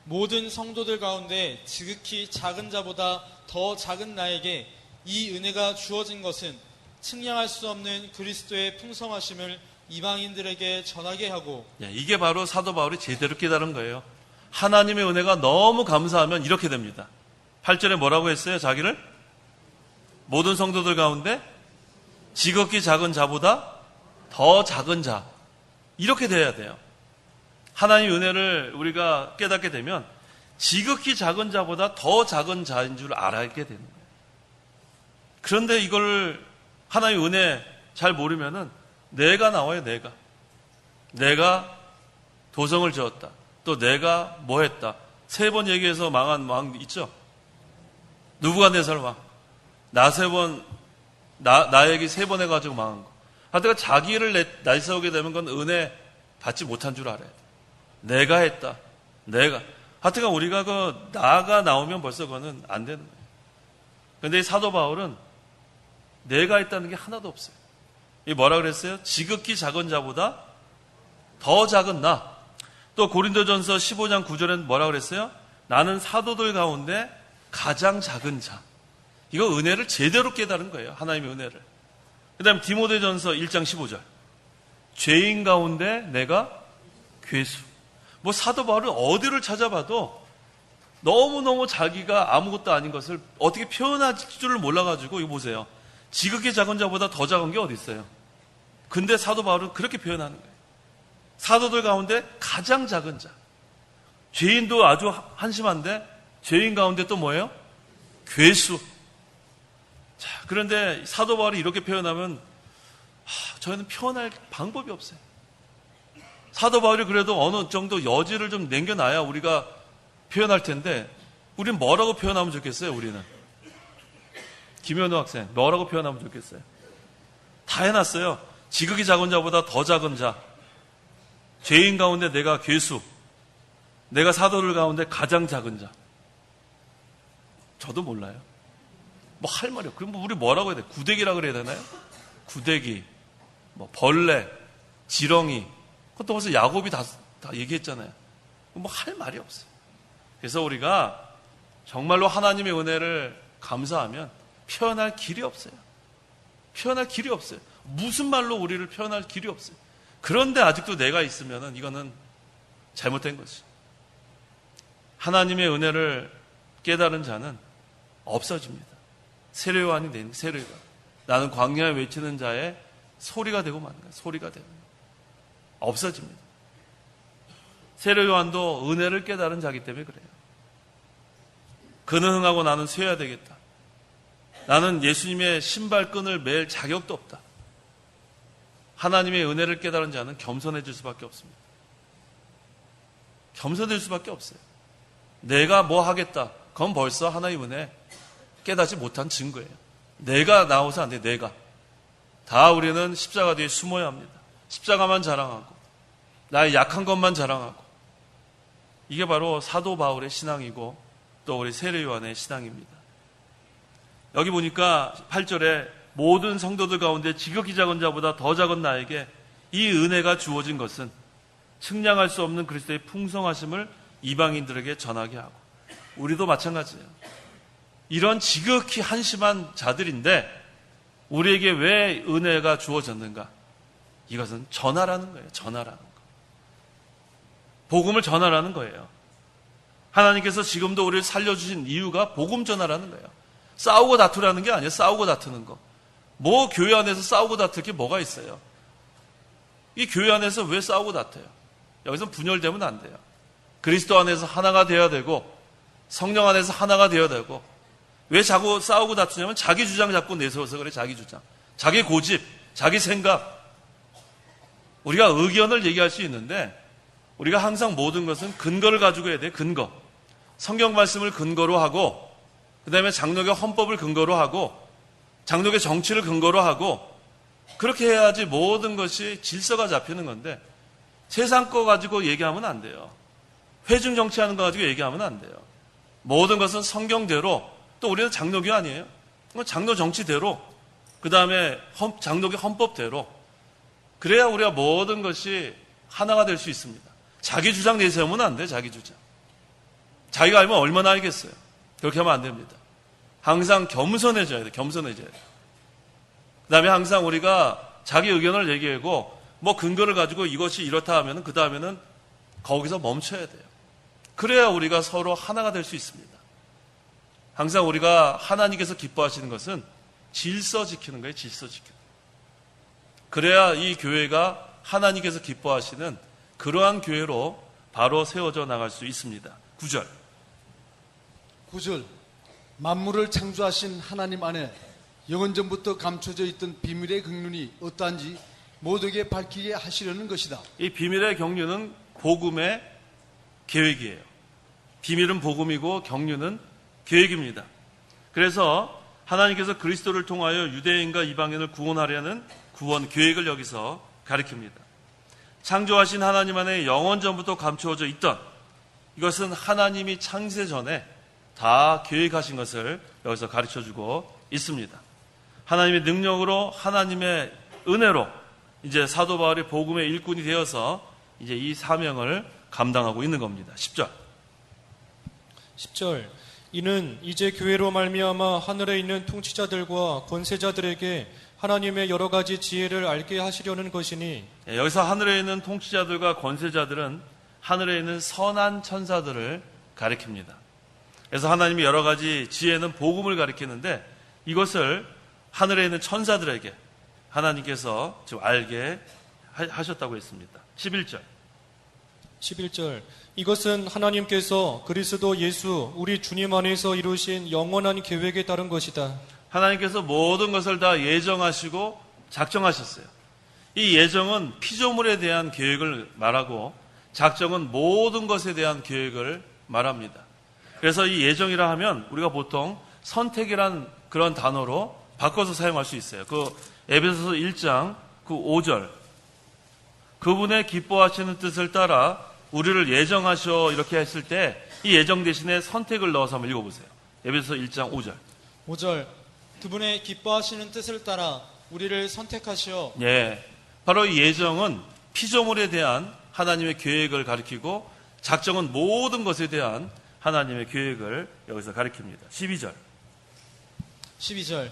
모든 성도들 가운데 지극히 작은 자보다 더 작은 나에게 이 은혜가 주어진 것은 측량할 수 없는 그리스도의 풍성하심을 이방인들에게 전하게 하고. 이게 바로 사도 바울이 제대로 깨달은 거예요. 하나님의 은혜가 너무 감사하면 이렇게 됩니다. 8절에 뭐라고 했어요? 자기를? 모든 성도들 가운데 지극히 작은 자보다 더 작은 자. 이렇게 돼야 돼요. 하나님의 은혜를 우리가 깨닫게 되면 지극히 작은 자보다 더 작은 자인 줄 알게 되는 거예요. 그런데 이걸 하나님의 은혜 잘 모르면은 내가 나와요, 내가 도성을 지었다. 또 내가 뭐 했다. 3번 얘기해서 망한 왕 있죠? 느부갓네살 왕. 나 얘기 3번 해가지고 망한 거. 하여튼 자기를 내세우게 되면 그건 은혜 받지 못한 줄 알아야 돼. 내가 했다. 하여튼 우리가 나가 나오면 벌써 그거는 안 되는 거예요. 그런데 이 사도 바울은 내가 했다는 게 하나도 없어요. 이 뭐라 그랬어요? 지극히 작은 자보다 더 작은 나. 또 고린도전서 15장 9절에는 뭐라 그랬어요? 나는 사도들 가운데 가장 작은 자. 이거 은혜를 제대로 깨달은 거예요. 하나님의 은혜를. 그 다음에 디모데전서 1장 15절. 죄인 가운데 내가 괴수. 사도 바울은 어디를 찾아봐도 너무너무 자기가 아무것도 아닌 것을 어떻게 표현할 줄을 몰라가지고 이거 보세요. 지극히 작은 자보다 더 작은 게 어디 있어요? 근데 사도 바울은 그렇게 표현하는 거예요. 사도들 가운데 가장 작은 자. 죄인도 아주 한심한데 죄인 가운데 또 뭐예요? 괴수. 자, 그런데 사도 바울이 이렇게 표현하면 저희는 표현할 방법이 없어요. 사도 바울이 그래도 어느 정도 여지를 좀 남겨놔야 우리가 표현할 텐데 우리는 뭐라고 표현하면 좋겠어요? 우리는 김현우 학생 뭐라고 표현하면 좋겠어요? 다 해놨어요. 지극히 작은 자보다 더 작은 자, 죄인 가운데 내가 괴수, 내가 사도들 가운데 가장 작은 자. 저도 몰라요. 할 말이 없어요. 그럼 우리 뭐라고 해야 돼? 구데기라고 그래야 되나요? 구데기, 벌레, 지렁이. 그것도 벌써 야곱이 다 얘기했잖아요. 할 말이 없어요. 그래서 우리가 정말로 하나님의 은혜를 감사하면 표현할 길이 없어요. 표현할 길이 없어요. 무슨 말로 우리를 표현할 길이 없어요. 그런데 아직도 내가 있으면은 이거는 잘못된 거지. 하나님의 은혜를 깨달은 자는 없어집니다. 세례요한이 된 세례가 나는 광야에 외치는 자의 소리가 되고 마는 거야. 소리가 되는 거야. 없어집니다. 세례요한도 은혜를 깨달은 자기 때문에 그래요. 그는 흥하고 나는 쇠야 되겠다. 나는 예수님의 신발끈을 맬 자격도 없다. 하나님의 은혜를 깨달은 자는 겸손해질 수밖에 없습니다. 겸손해질 수밖에 없어요. 내가 뭐 하겠다. 그건 벌써 하나님의 은혜 깨닫지 못한 증거예요. 내가 나오서 안 돼. 내가. 다 우리는 십자가 뒤에 숨어야 합니다. 십자가만 자랑하고 나의 약한 것만 자랑하고 이게 바로 사도 바울의 신앙이고 또 우리 세례 요한의 신앙입니다. 여기 보니까 8절에 모든 성도들 가운데 지극히 작은 자보다 더 작은 나에게 이 은혜가 주어진 것은 측량할 수 없는 그리스도의 풍성하심을 이방인들에게 전하게 하고 우리도 마찬가지예요. 이런 지극히 한심한 자들인데 우리에게 왜 은혜가 주어졌는가? 이것은 전하라는 거예요. 전하라는 거. 복음을 전하라는 거예요. 하나님께서 지금도 우리를 살려주신 이유가 복음 전하라는 거예요. 싸우고 다투라는 게 아니에요. 싸우고 다투는 거. 뭐 교회 안에서 싸우고 다툴 게 뭐가 있어요? 이 교회 안에서 왜 싸우고 다퉈요? 여기서 분열되면 안 돼요. 그리스도 안에서 하나가 되어야 되고 성령 안에서 하나가 되어야 되고 왜 자꾸 싸우고 다투냐면 자기 주장 자꾸 내세워서 그래. 자기 주장. 자기 고집, 자기 생각. 우리가 의견을 얘기할 수 있는데 우리가 항상 모든 것은 근거를 가지고 해야 돼. 근거. 성경 말씀을 근거로 하고 그 다음에 장로교 헌법을 근거로 하고 장로교 정치를 근거로 하고 그렇게 해야지 모든 것이 질서가 잡히는 건데 세상 거 가지고 얘기하면 안 돼요. 회중 정치하는 거 가지고 얘기하면 안 돼요. 모든 것은 성경대로 또 우리는 장로교 아니에요. 장로 정치대로 그 다음에 장로교 헌법대로 그래야 우리가 모든 것이 하나가 될 수 있습니다. 자기 주장 내세우면 안 돼. 자기 주장. 자기가 알면 얼마나 알겠어요. 그렇게 하면 안 됩니다. 항상 겸손해져야 돼. 겸손해져야 돼. 그 다음에 항상 우리가 자기 의견을 얘기하고 뭐 근거를 가지고 이것이 이렇다 하면은 그 다음에는 거기서 멈춰야 돼요. 그래야 우리가 서로 하나가 될 수 있습니다. 항상 우리가 하나님께서 기뻐하시는 것은 질서 지키는 거예요. 질서 지키는 거예요. 그래야 이 교회가 하나님께서 기뻐하시는 그러한 교회로 바로 세워져 나갈 수 있습니다. 9절. 9절. 만물을 창조하신 하나님 안에 영원전부터 감춰져 있던 비밀의 경륜이 어떠한지 모두에게 밝히게 하시려는 것이다. 이 비밀의 경륜은 복음의 계획이에요. 비밀은 복음이고 경륜은 계획입니다. 그래서 하나님께서 그리스도를 통하여 유대인과 이방인을 구원하려는 구원 계획을 여기서 가리킵니다. 창조하신 하나님 안에 영원전부터 감추어져 있던 이것은 하나님이 창세 전에 다 계획하신 것을 여기서 가르쳐주고 있습니다. 하나님의 능력으로 하나님의 은혜로 이제 사도 바울이 복음의 일꾼이 되어서 이제 이 사명을 감당하고 있는 겁니다. 10절. 10절. 이는 이제 교회로 말미암아 하늘에 있는 통치자들과 권세자들에게 하나님의 여러 가지 지혜를 알게 하시려는 것이니 여기서 하늘에 있는 통치자들과 권세자들은 하늘에 있는 선한 천사들을 가리킵니다. 그래서 하나님이 여러 가지 지혜는 복음을 가리키는데 이것을 하늘에 있는 천사들에게 하나님께서 지금 알게 하셨다고 했습니다. 11절. 11절. 이것은 하나님께서 그리스도 예수 우리 주님 안에서 이루신 영원한 계획에 따른 것이다. 하나님께서 모든 것을 다 예정하시고 작정하셨어요. 이 예정은 피조물에 대한 계획을 말하고 작정은 모든 것에 대한 계획을 말합니다. 그래서 이 예정이라 하면 우리가 보통 선택이란 그런 단어로 바꿔서 사용할 수 있어요. 그 에베소서 1장 그 5절. 그분의 기뻐하시는 뜻을 따라 우리를 예정하셔 이렇게 했을 때 이 예정 대신에 선택을 넣어서 한번 읽어보세요. 에베소서 1장 5절. 5절. 그분의 기뻐하시는 뜻을 따라 우리를 선택하시어 예, 바로 이 예정은 피조물에 대한 하나님의 계획을 가리키고 작정은 모든 것에 대한 하나님의 계획을 여기서 가리킵니다. 12절. 12절.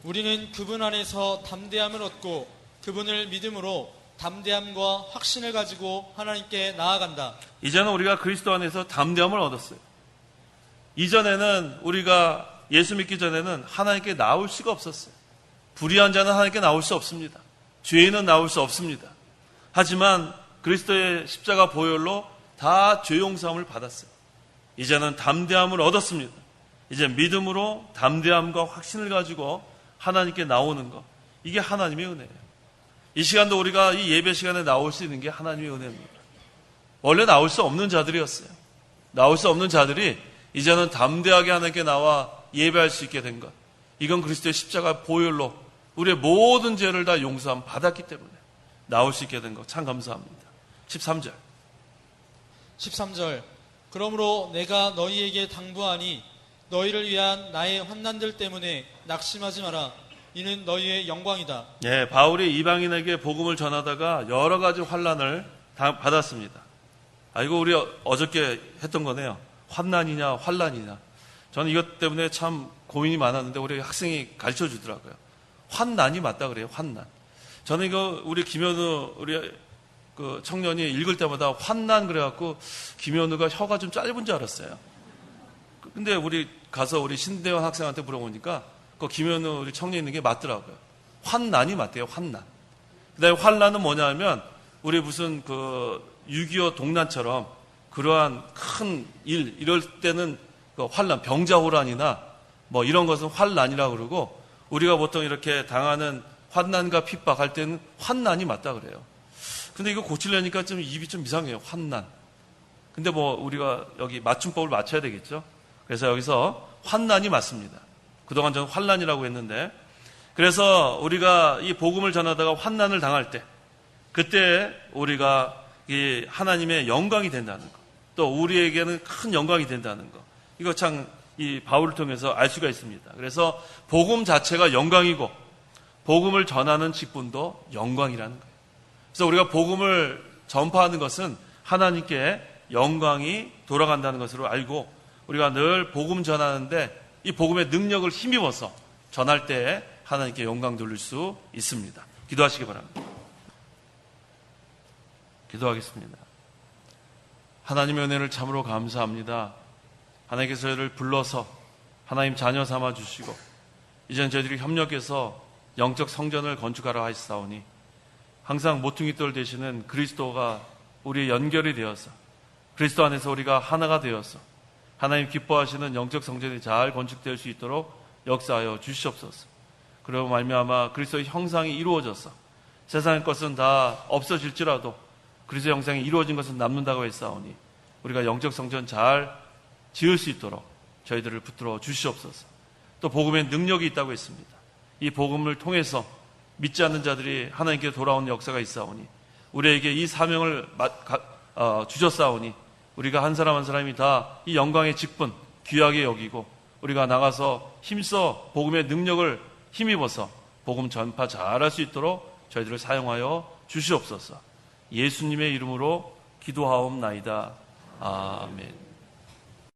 우리는 그분 안에서 담대함을 얻고 그분을 믿음으로 담대함과 확신을 가지고 하나님께 나아간다. 이제는 우리가 그리스도 안에서 담대함을 얻었어요. 이전에는 우리가 예수 믿기 전에는 하나님께 나올 수가 없었어요. 불의한 자는 하나님께 나올 수 없습니다. 죄인은 나올 수 없습니다. 하지만 그리스도의 십자가 보혈로 다 죄 용서함을 받았어요. 이제는 담대함을 얻었습니다. 이제 믿음으로 담대함과 확신을 가지고 하나님께 나오는 것, 이게 하나님의 은혜예요. 이 시간도 우리가 이 예배 시간에 나올 수 있는 게 하나님의 은혜입니다. 원래 나올 수 없는 자들이었어요. 나올 수 없는 자들이 이제는 담대하게 하나님께 나와 예배할 수 있게 된 것, 이건 그리스도의 십자가 보혈로 우리의 모든 죄를 다 용서함 받았기 때문에 나올 수 있게 된 것, 참 감사합니다. 13절 13절 그러므로 내가 너희에게 당부하니 너희를 위한 나의 환난들 때문에 낙심하지 마라. 이는 너희의 영광이다. 예, 바울이 이방인에게 복음을 전하다가 여러 가지 환난을 받았습니다. 이거 우리 어저께 했던 거네요. 환난이냐 환난이냐. 저는 이것 때문에 참 고민이 많았는데 우리 학생이 가르쳐 주더라고요. 환난이 맞다 그래요. 환난. 저는 이거 우리 김현우 우리 그 청년이 읽을 때마다 환난 그래갖고 김현우가 혀가 좀 짧은 줄 알았어요. 근데 우리 가서 우리 신대원 학생한테 물어보니까 그 김현우 우리 청년 있는 게 맞더라고요. 환난이 맞대요. 환난. 그다음에 환난은 뭐냐면 우리 무슨 그 6.25 동란처럼 그러한 큰 일 이럴 때는 그 환난, 병자호란이나 뭐 이런 것은 환난이라고 그러고 우리가 보통 이렇게 당하는 환난과 핍박할 때는 환난이 맞다 그래요. 근데 이거 고치려니까 좀 입이 좀 이상해요. 환난. 근데 뭐 우리가 여기 맞춤법을 맞춰야 되겠죠. 그래서 여기서 환난이 맞습니다. 그동안 저는 환난이라고 했는데, 그래서 우리가 이 복음을 전하다가 환난을 당할 때, 그때 우리가 이 하나님의 영광이 된다는 것, 또 우리에게는 큰 영광이 된다는 것, 이거 참 이 바울을 통해서 알 수가 있습니다. 그래서 복음 자체가 영광이고 복음을 전하는 직분도 영광이라는 거예요. 그래서 우리가 복음을 전파하는 것은 하나님께 영광이 돌아간다는 것으로 알고 우리가 늘 복음 전하는데 이 복음의 능력을 힘입어서 전할 때 하나님께 영광 돌릴 수 있습니다. 기도하시기 바랍니다. 기도하겠습니다. 하나님의 은혜를 참으로 감사합니다. 하나님께서 저희를 불러서 하나님 자녀 삼아 주시고 이제는 저희들이 협력해서 영적 성전을 건축하라 하시사오니 항상 모퉁이돌 되시는 그리스도가 우리의 연결이 되어서 그리스도 안에서 우리가 하나가 되어서 하나님 기뻐하시는 영적 성전이 잘 건축될 수 있도록 역사하여 주시옵소서. 그리고 말미암아 그리스도의 형상이 이루어져서 세상의 것은 다 없어질지라도 그리스도의 형상이 이루어진 것은 남는다고 했사오니 우리가 영적 성전 잘 지을 수 있도록 저희들을 붙들어 주시옵소서. 또 복음의 능력이 있다고 했습니다. 이 복음을 통해서 믿지 않는 자들이 하나님께 돌아오는 역사가 있사오니 우리에게 이 사명을 주셨사오니 우리가 한 사람 한 사람이 다 이 영광의 직분 귀하게 여기고 우리가 나가서 힘써 복음의 능력을 힘입어서 복음 전파 잘할 수 있도록 저희들을 사용하여 주시옵소서. 예수님의 이름으로 기도하옵나이다. 아멘.